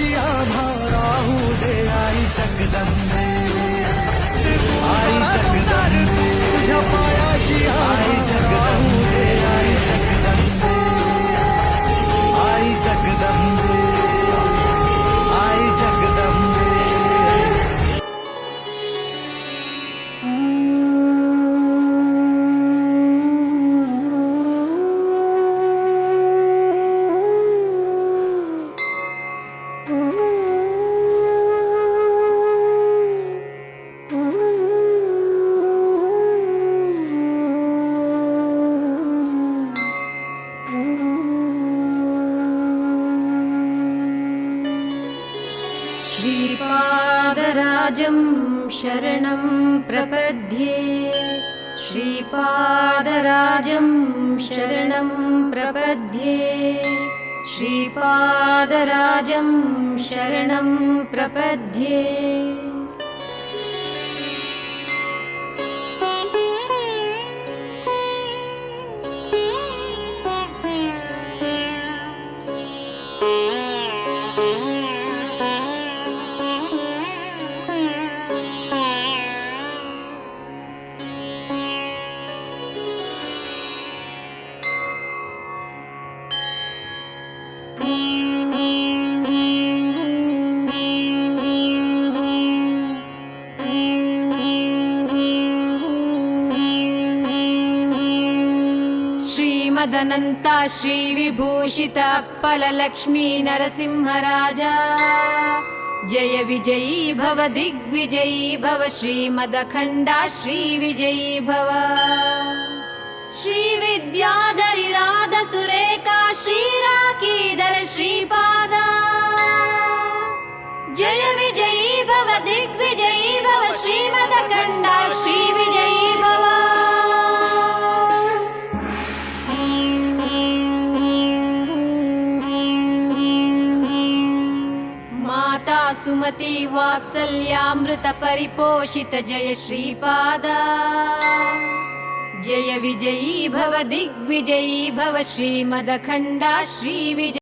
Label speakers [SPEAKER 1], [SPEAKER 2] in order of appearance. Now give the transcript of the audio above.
[SPEAKER 1] पायाशी आभा राहू दे आई जगदंबे, आई जगदंबे, तुझ्या पायाशी आई जगदंबे, आई जगदंबे, आई जगदंबे, आई जगदंबे.
[SPEAKER 2] श्रीपादराजं शरणं प्रपद्ये, श्रीपादराजं शरणं प्रपद्ये, श्रीपादराजं शरणं प्रपद्ये. श्रीमदनन्ता श्रीविभूषित अक्पललक्ष्मी नरसिंहराजा, जय विजयी भव दिग्विजयी भव, श्रीमदखण्डा श्रीविजयी भव. श्रीविद्याधरि राधसुरेखा श्रीराकीधर श्रीपादा, जय विजयी भव दिग्विजयी भव, श्रीमदखण्डा श्रीविजयी भव. माता सुमति वात्सल्यामृत परिपोषित जय श्रीपादा, जय विजयी भव दिग्विजयी भव, श्रीमदखण्डा श्रीविजयी.